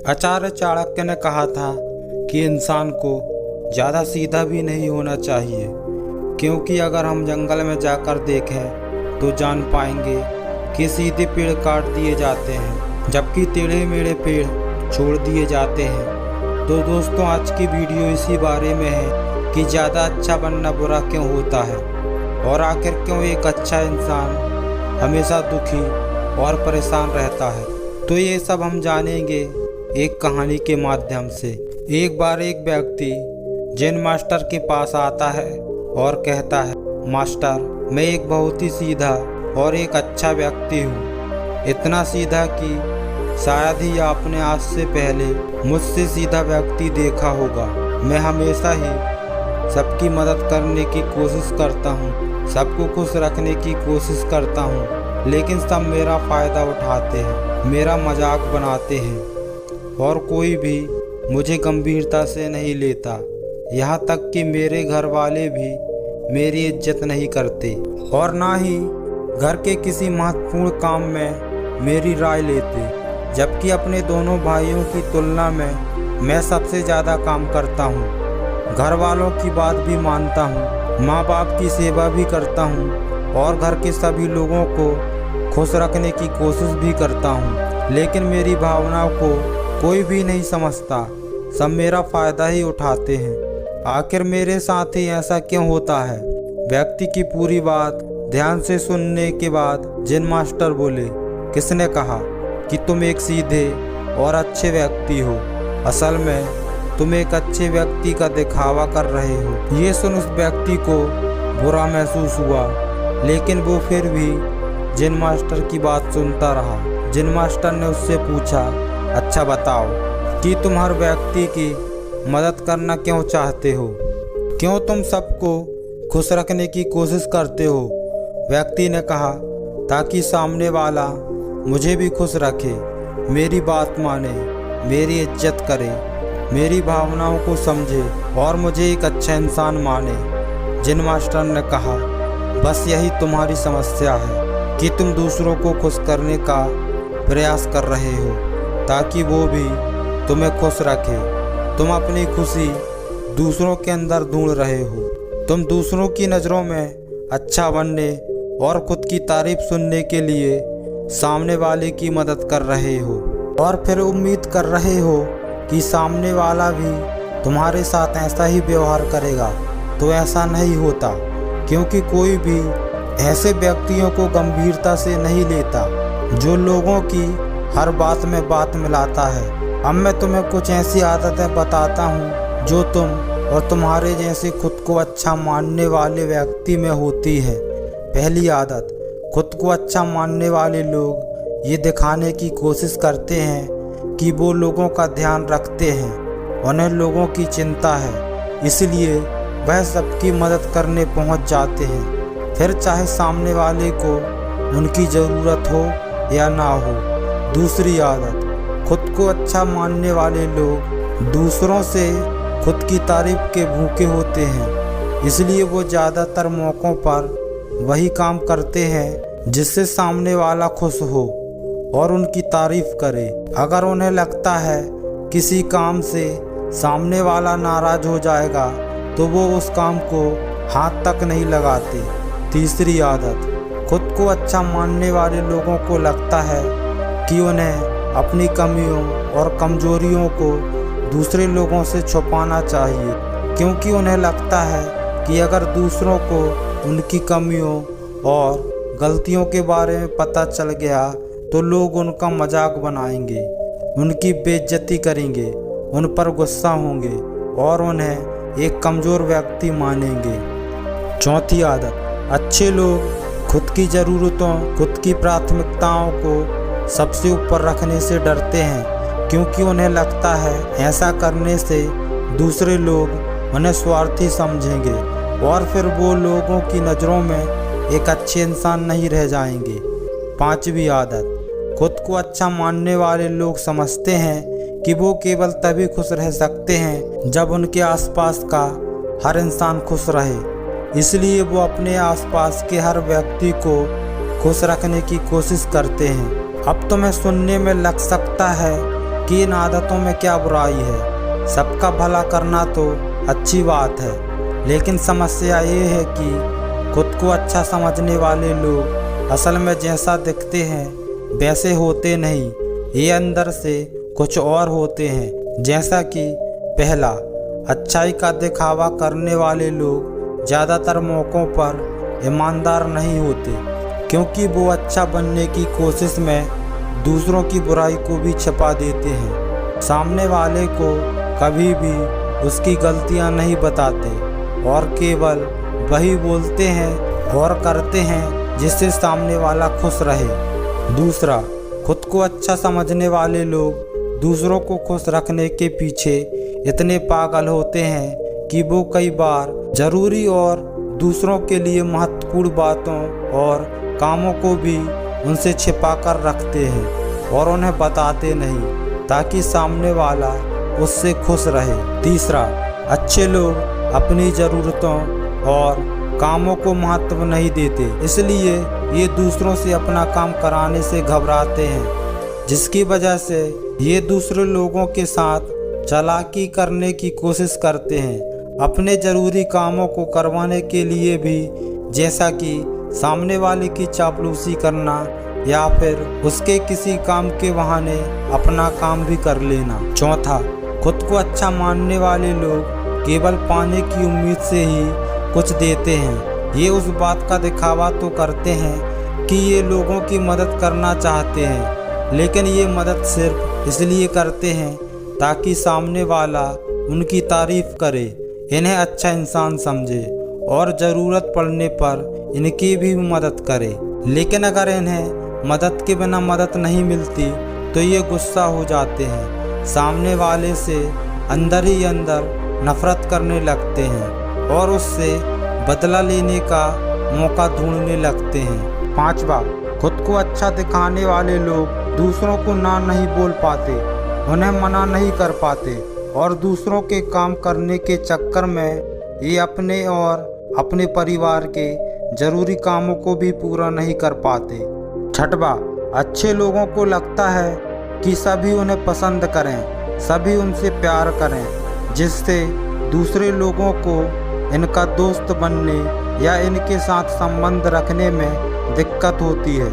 आचार्य चाणक्य ने कहा था कि इंसान को ज़्यादा सीधा भी नहीं होना चाहिए, क्योंकि अगर हम जंगल में जाकर देखें तो जान पाएंगे कि सीधे पेड़ काट दिए जाते हैं जबकि टेढ़े मेढ़े पेड़ छोड़ दिए जाते हैं। तो दोस्तों, आज की वीडियो इसी बारे में है कि ज़्यादा अच्छा बनना बुरा क्यों होता है और आखिर क्यों एक अच्छा इंसान हमेशा दुखी और परेशान रहता है। तो ये सब हम जानेंगे एक कहानी के माध्यम से। एक बार एक व्यक्ति जैन मास्टर के पास आता है और कहता है, मास्टर, मैं एक बहुत ही सीधा और एक अच्छा व्यक्ति हूँ, इतना सीधा कि शायद ही आपने आज से पहले मुझसे सीधा व्यक्ति देखा होगा। मैं हमेशा ही सबकी मदद करने की कोशिश करता हूँ, सबको खुश रखने की कोशिश करता हूँ, लेकिन सब मेरा फ़ायदा उठाते हैं, मेरा मजाक बनाते हैं और कोई भी मुझे गंभीरता से नहीं लेता। यहाँ तक कि मेरे घर वाले भी मेरी इज्जत नहीं करते और ना ही घर के किसी महत्वपूर्ण काम में मेरी राय लेते, जबकि अपने दोनों भाइयों की तुलना में मैं सबसे ज़्यादा काम करता हूँ। घर वालों की बात भी मानता हूँ, माँ बाप की सेवा भी करता हूँ और घर के सभी लोगों को खुश रखने की कोशिश भी करता हूँ, लेकिन मेरी भावनाओं को कोई भी नहीं समझता, सब मेरा फ़ायदा ही उठाते हैं। आखिर मेरे साथ ही ऐसा क्यों होता है? व्यक्ति की पूरी बात ध्यान से सुनने के बाद जैन मास्टर बोले, किसने कहा कि तुम एक सीधे और अच्छे व्यक्ति हो? असल में तुम एक अच्छे व्यक्ति का दिखावा कर रहे हो। ये सुन उस व्यक्ति को बुरा महसूस हुआ, लेकिन वो फिर भी जैन मास्टर की बात सुनता रहा। जैन मास्टर ने उससे पूछा, अच्छा बताओ कि तुम हर व्यक्ति की मदद करना क्यों चाहते हो? क्यों तुम सबको खुश रखने की कोशिश करते हो? व्यक्ति ने कहा, ताकि सामने वाला मुझे भी खुश रखे, मेरी बात माने, मेरी इज्जत करे, मेरी भावनाओं को समझे और मुझे एक अच्छा इंसान माने। जैन मास्टर ने कहा, बस यही तुम्हारी समस्या है कि तुम दूसरों को खुश करने का प्रयास कर रहे हो ताकि वो भी तुम्हें खुश रखे। तुम अपनी खुशी दूसरों के अंदर ढूंढ रहे हो। तुम दूसरों की नज़रों में अच्छा बनने और खुद की तारीफ सुनने के लिए सामने वाले की मदद कर रहे हो और फिर उम्मीद कर रहे हो कि सामने वाला भी तुम्हारे साथ ऐसा ही व्यवहार करेगा। तो ऐसा नहीं होता, क्योंकि कोई भी ऐसे व्यक्तियों को गंभीरता से नहीं लेता जो लोगों की हर बात में बात मिलाता है। अब मैं तुम्हें कुछ ऐसी आदतें बताता हूँ जो तुम और तुम्हारे जैसे खुद को अच्छा मानने वाले व्यक्ति में होती है। पहली आदत, खुद को अच्छा मानने वाले लोग ये दिखाने की कोशिश करते हैं कि वो लोगों का ध्यान रखते हैं, उन्हें लोगों की चिंता है, इसलिए वह सबकी मदद करने पहुँच जाते हैं, फिर चाहे सामने वाले को उनकी ज़रूरत हो या ना हो। दूसरी आदत, खुद को अच्छा मानने वाले लोग दूसरों से खुद की तारीफ के भूखे होते हैं, इसलिए वो ज़्यादातर मौक़ों पर वही काम करते हैं जिससे सामने वाला खुश हो और उनकी तारीफ करे। अगर उन्हें लगता है किसी काम से सामने वाला नाराज़ हो जाएगा तो वो उस काम को हाथ तक नहीं लगाते। तीसरी आदत, खुद को अच्छा मानने वाले लोगों को लगता है कि उन्हें अपनी कमियों और कमजोरियों को दूसरे लोगों से छुपाना चाहिए, क्योंकि उन्हें लगता है कि अगर दूसरों को उनकी कमियों और गलतियों के बारे में पता चल गया तो लोग उनका मजाक बनाएंगे, उनकी बेइज्जती करेंगे, उन पर गुस्सा होंगे और उन्हें एक कमज़ोर व्यक्ति मानेंगे। चौथी आदत, अच्छे लोग खुद की ज़रूरतों, खुद की प्राथमिकताओं को सबसे ऊपर रखने से डरते हैं, क्योंकि उन्हें लगता है ऐसा करने से दूसरे लोग उन्हें स्वार्थी समझेंगे और फिर वो लोगों की नज़रों में एक अच्छे इंसान नहीं रह जाएंगे। पांचवी आदत, खुद को अच्छा मानने वाले लोग समझते हैं कि वो केवल तभी खुश रह सकते हैं जब उनके आसपास का हर इंसान खुश रहे, इसलिए वो अपने आसपास के हर व्यक्ति को खुश रखने की कोशिश करते हैं। अब तुम्हें सुनने में लग सकता है कि कि इन आदतों में क्या बुराई है। सबका भला करना तो अच्छी बात है, लेकिन समस्या ये है कि खुद को अच्छा समझने वाले लोग असल में जैसा दिखते हैं वैसे होते नहीं। ये अंदर से कुछ और होते हैं। जैसा कि पहला, अच्छाई का दिखावा करने वाले लोग ज़्यादातर मौक़ों पर ईमानदार नहीं होते, क्योंकि वो अच्छा बनने की कोशिश में दूसरों की बुराई को भी छिपा देते हैं। सामने वाले को कभी भी उसकी गलतियां नहीं बताते और केवल वही बोलते हैं और करते हैं जिससे सामने वाला खुश रहे। दूसरा, खुद को अच्छा समझने वाले लोग दूसरों को खुश रखने के पीछे इतने पागल होते हैं कि वो कई बार ज़रूरी और दूसरों के लिए महत्वपूर्ण बातों और कामों को भी उनसे छिपा कर रखते हैं और उन्हें बताते नहीं, ताकि सामने वाला उससे खुश रहे। तीसरा, अच्छे लोग अपनी ज़रूरतों और कामों को महत्व नहीं देते, इसलिए ये दूसरों से अपना काम कराने से घबराते हैं, जिसकी वजह से ये दूसरे लोगों के साथ चालाकी करने की कोशिश करते हैं अपने ज़रूरी कामों को करवाने के लिए भी, जैसा कि सामने वाले की चापलूसी करना या फिर उसके किसी काम के बहाने अपना काम भी कर लेना। चौथा, खुद को अच्छा मानने वाले लोग केवल पाने की उम्मीद से ही कुछ देते हैं। ये उस बात का दिखावा तो करते हैं कि ये लोगों की मदद करना चाहते हैं, लेकिन ये मदद सिर्फ इसलिए करते हैं ताकि सामने वाला उनकी तारीफ करे, इन्हें अच्छा इंसान समझे और ज़रूरत पड़ने पर इनकी भी मदद करे। लेकिन अगर इन्हें मदद के बिना मदद नहीं मिलती तो ये गुस्सा हो जाते हैं, सामने वाले से अंदर ही अंदर नफरत करने लगते हैं और उससे बदला लेने का मौका ढूंढने लगते हैं। पांचवा, खुद को अच्छा दिखाने वाले लोग दूसरों को ना नहीं बोल पाते, उन्हें मना नहीं कर पाते और दूसरों के काम करने के चक्कर में ये अपने और अपने परिवार के ज़रूरी कामों को भी पूरा नहीं कर पाते। छठवा, अच्छे लोगों को लगता है कि सभी उन्हें पसंद करें, सभी उनसे प्यार करें, जिससे दूसरे लोगों को इनका दोस्त बनने या इनके साथ संबंध रखने में दिक्कत होती है,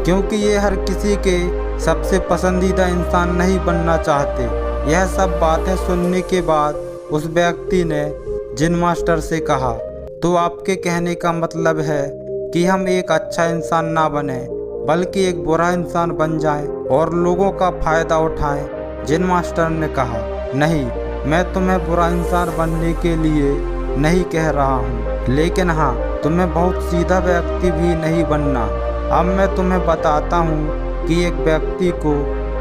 क्योंकि ये हर किसी के सबसे पसंदीदा इंसान नहीं बनना चाहते। यह सब बातें सुनने के बाद उस व्यक्ति ने जिन मास्टर से कहा, तो आपके कहने का मतलब है कि हम एक अच्छा इंसान ना बने बल्कि एक बुरा इंसान बन जाएं और लोगों का फ़ायदा उठाएं। जिन मास्टर ने कहा, नहीं, मैं तुम्हें बुरा इंसान बनने के लिए नहीं कह रहा हूँ, लेकिन हाँ, तुम्हें बहुत सीधा व्यक्ति भी नहीं बनना। अब मैं तुम्हें बताता हूँ कि एक व्यक्ति को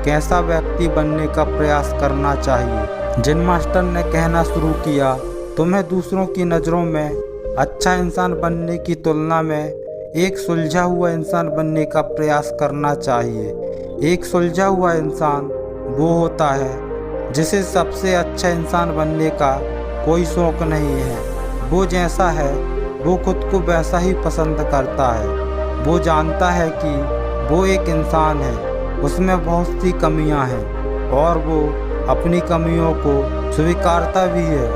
कैसा व्यक्ति बनने का प्रयास करना चाहिए। जिन मास्टर ने कहना शुरू किया, तुम्हें दूसरों की नज़रों में अच्छा इंसान बनने की तुलना में एक सुलझा हुआ इंसान बनने का प्रयास करना चाहिए। एक सुलझा हुआ इंसान वो होता है जिसे सबसे अच्छा इंसान बनने का कोई शौक़ नहीं है। वो जैसा है वो खुद को वैसा ही पसंद करता है। वो जानता है कि वो एक इंसान है, उसमें बहुत सी कमियां हैं और वो अपनी कमियों को स्वीकारता भी है।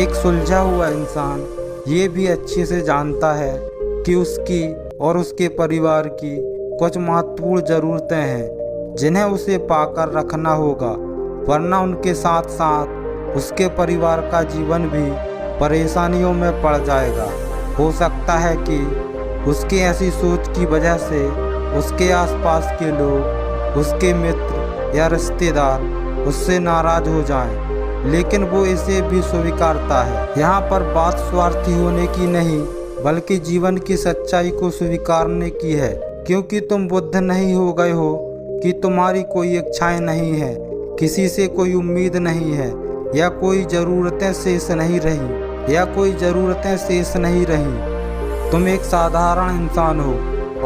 एक सुलझा हुआ इंसान ये भी अच्छे से जानता है कि उसकी और उसके परिवार की कुछ महत्वपूर्ण ज़रूरतें हैं जिन्हें उसे पाकर रखना होगा, वरना उनके साथ साथ उसके परिवार का जीवन भी परेशानियों में पड़ जाएगा। हो सकता है कि उसकी ऐसी सोच की वजह से उसके आसपास के लोग, उसके मित्र या रिश्तेदार उससे नाराज़ हो जाएं, लेकिन वो इसे भी स्वीकारता है। यहाँ पर बात स्वार्थी होने की नहीं बल्कि जीवन की सच्चाई को स्वीकारने की है, क्योंकि तुम बुद्ध नहीं हो गए हो कि तुम्हारी कोई इच्छाएं नहीं है, किसी से कोई उम्मीद नहीं है या कोई ज़रूरतें शेष नहीं रही। तुम एक साधारण इंसान हो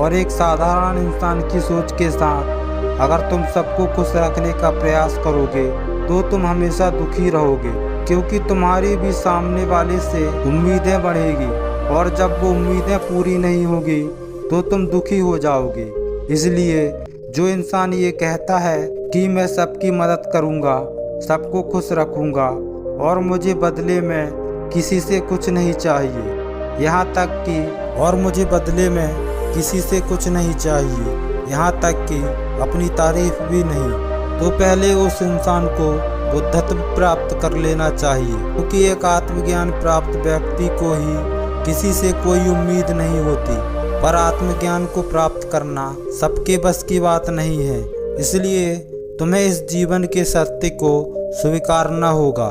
और एक साधारण इंसान की सोच के साथ अगर तुम सबको खुश रखने का प्रयास करोगे तो तुम हमेशा दुखी रहोगे, क्योंकि तुम्हारी भी सामने वाले से उम्मीदें बढ़ेगी और जब वो उम्मीदें पूरी नहीं होगी तो तुम दुखी हो जाओगे। इसलिए जो इंसान ये कहता है कि मैं सबकी मदद करूँगा, सबको खुश रखूँगा और मुझे बदले में किसी से कुछ नहीं चाहिए। यहाँ तक कि अपनी तारीफ भी नहीं। तो पहले उस इंसान को बुद्धत्व प्राप्त कर लेना चाहिए, क्योंकि एक आत्मज्ञान प्राप्त व्यक्ति को ही किसी से कोई उम्मीद नहीं होती। पर आत्मज्ञान को प्राप्त करना सबके बस की बात नहीं है। इसलिए तुम्हें इस जीवन के सत्य को स्वीकारना होगा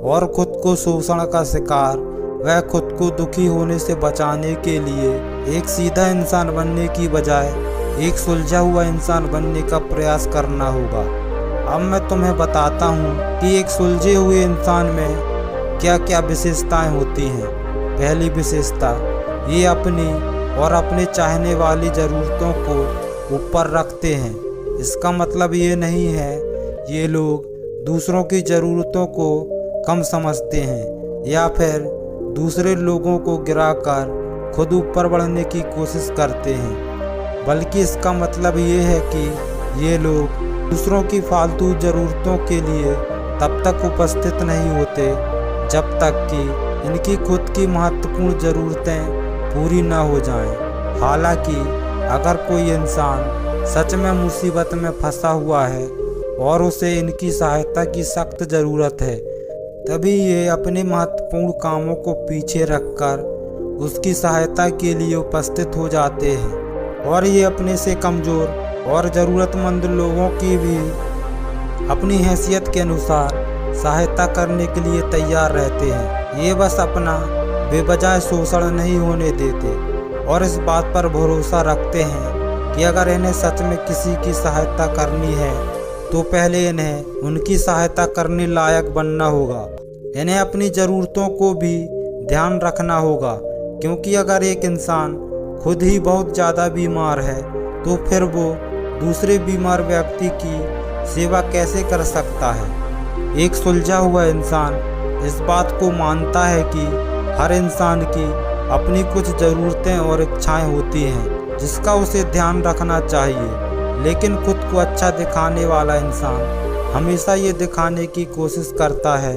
और खुद को शोषण का शिकार वह खुद को दुखी होने से बचाने के लिए एक सीधा इंसान बनने की बजाय एक सुलझा हुआ इंसान बनने का प्रयास करना होगा। अब मैं तुम्हें बताता हूँ कि एक सुलझे हुए इंसान में क्या क्या विशेषताएं होती हैं। पहली विशेषता, ये अपनी और अपने चाहने वाली ज़रूरतों को ऊपर रखते हैं। इसका मतलब ये नहीं है ये लोग दूसरों की ज़रूरतों को कम समझते हैं या फिर दूसरे लोगों को गिराकर खुद ऊपर बढ़ने की कोशिश करते हैं, बल्कि इसका मतलब ये है कि ये लोग दूसरों की फालतू ज़रूरतों के लिए तब तक उपस्थित नहीं होते जब तक कि इनकी खुद की महत्वपूर्ण ज़रूरतें पूरी ना हो जाएं। हालांकि अगर कोई इंसान सच में मुसीबत में फंसा हुआ है और उसे इनकी सहायता की सख्त ज़रूरत है, तभी ये अपने महत्वपूर्ण कामों को पीछे रखकर उसकी सहायता के लिए उपस्थित हो जाते हैं और ये अपने से कमज़ोर और ज़रूरतमंद लोगों की भी अपनी हैसियत के अनुसार सहायता करने के लिए तैयार रहते हैं। ये बस अपना बेवजह शोषण नहीं होने देते और इस बात पर भरोसा रखते हैं कि अगर इन्हें सच में किसी की सहायता करनी है तो पहले इन्हें उनकी सहायता करने लायक बनना होगा। इन्हें अपनी ज़रूरतों को भी ध्यान रखना होगा, क्योंकि अगर एक इंसान खुद ही बहुत ज़्यादा बीमार है तो फिर वो दूसरे बीमार व्यक्ति की सेवा कैसे कर सकता है। एक सुलझा हुआ इंसान इस बात को मानता है कि हर इंसान की अपनी कुछ ज़रूरतें और इच्छाएं होती हैं जिसका उसे ध्यान रखना चाहिए, लेकिन खुद को अच्छा दिखाने वाला इंसान हमेशा ये दिखाने की कोशिश करता है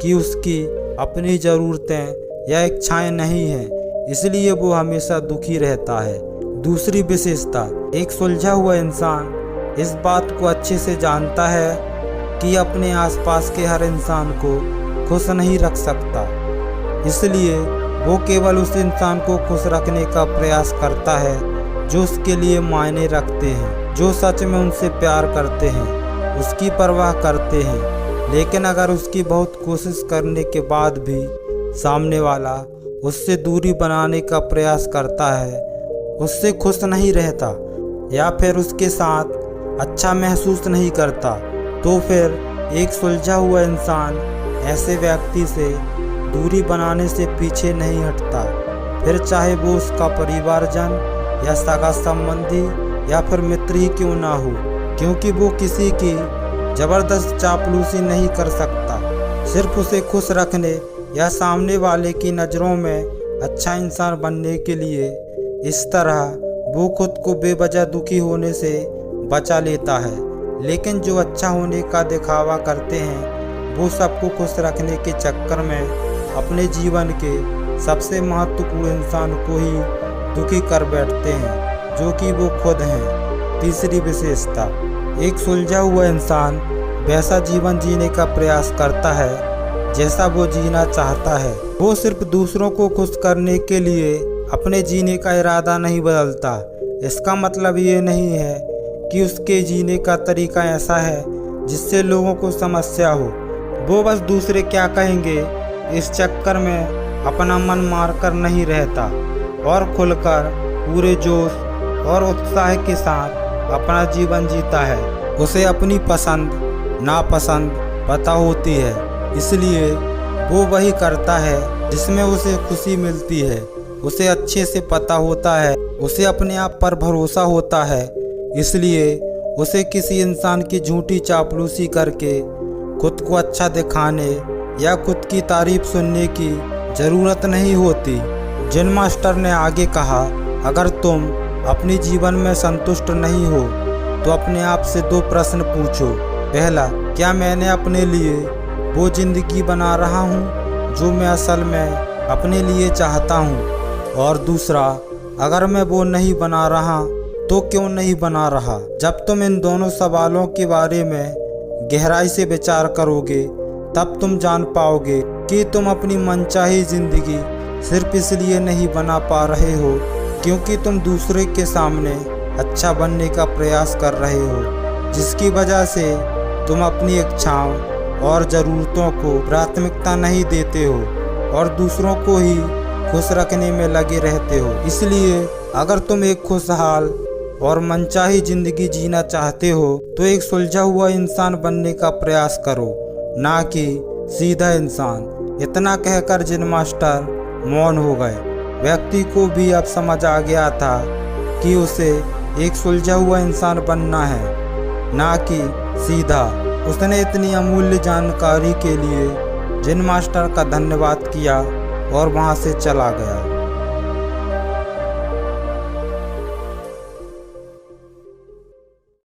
कि उसकी अपनी ज़रूरतें या इच्छाएं नहीं हैं, इसलिए वो हमेशा दुखी रहता है। दूसरी विशेषता, एक सुलझा हुआ इंसान इस बात को अच्छे से जानता है कि अपने आसपास के हर इंसान को खुश नहीं रख सकता, इसलिए वो केवल उस इंसान को खुश रखने का प्रयास करता है जो उसके लिए मायने रखते हैं, जो सच में उनसे प्यार करते हैं, उसकी परवाह करते हैं। लेकिन अगर उसकी बहुत कोशिश करने के बाद भी सामने वाला उससे दूरी बनाने का प्रयास करता है, उससे खुश नहीं रहता या फिर उसके साथ अच्छा महसूस नहीं करता, तो फिर एक सुलझा हुआ इंसान ऐसे व्यक्ति से दूरी बनाने से पीछे नहीं हटता, फिर चाहे वो उसका परिवारजन या सगा संबंधी या फिर मित्र ही क्यों ना हो, क्योंकि वो किसी की ज़बरदस्त चापलूसी नहीं कर सकता। सिर्फ उसे खुश रखने या सामने वाले की नज़रों में अच्छा इंसान बनने के लिए इस तरह वो खुद को बेवजह दुखी होने से बचा लेता है। लेकिन जो अच्छा होने का दिखावा करते हैं वो सबको खुश रखने के चक्कर में अपने जीवन के सबसे महत्वपूर्ण इंसान को ही दुखी कर बैठते हैं, जो कि वो खुद हैं। तीसरी विशेषता, एक सुलझा हुआ इंसान वैसा जीवन जीने का प्रयास करता है जैसा वो जीना चाहता है। वो सिर्फ दूसरों को खुश करने के लिए अपने जीने का इरादा नहीं बदलता। इसका मतलब ये नहीं है कि उसके जीने का तरीका ऐसा है जिससे लोगों को समस्या हो। वो बस दूसरे क्या कहेंगे इस चक्कर में अपना मन मारकर नहीं रहता और खुलकर पूरे जोश और उत्साह के साथ अपना जीवन जीता है। उसे अपनी पसंद नापसंद पता होती है, इसलिए वो वही करता है जिसमें उसे खुशी मिलती है। उसे अच्छे से पता होता है, उसे अपने आप पर भरोसा होता है, इसलिए उसे किसी इंसान की झूठी चापलूसी करके खुद को अच्छा दिखाने या खुद की तारीफ सुनने की ज़रूरत नहीं होती। जिन मास्टर ने आगे कहा, अगर तुम अपने जीवन में संतुष्ट नहीं हो तो अपने आप से 2 प्रश्न पूछो। पहला, क्या मैंने अपने लिए वो जिंदगी बना रहा हूँ जो मैं असल में अपने लिए चाहता हूँ? और दूसरा, अगर मैं वो नहीं बना रहा तो क्यों नहीं बना रहा? जब तुम इन दोनों सवालों के बारे में गहराई से विचार करोगे तब तुम जान पाओगे कि तुम अपनी मनचाही जिंदगी सिर्फ इसलिए नहीं बना पा रहे हो क्योंकि तुम दूसरे के सामने अच्छा बनने का प्रयास कर रहे हो, जिसकी वजह से तुम अपनी इच्छाओं और ज़रूरतों को प्राथमिकता नहीं देते हो और दूसरों को ही खुश रखने में लगे रहते हो। इसलिए अगर तुम एक खुशहाल और मनचाही जिंदगी जीना चाहते हो तो एक सुलझा हुआ इंसान बनने का प्रयास करो, ना कि सीधा इंसान। इतना कहकर जिन मास्टर मौन हो गए। व्यक्ति को भी अब समझ आ गया था कि उसे एक सुलझा हुआ इंसान बनना है, ना कि सीधा। उसने इतनी अमूल्य जानकारी के लिए जिन मास्टर का धन्यवाद किया और वहां से चला गया।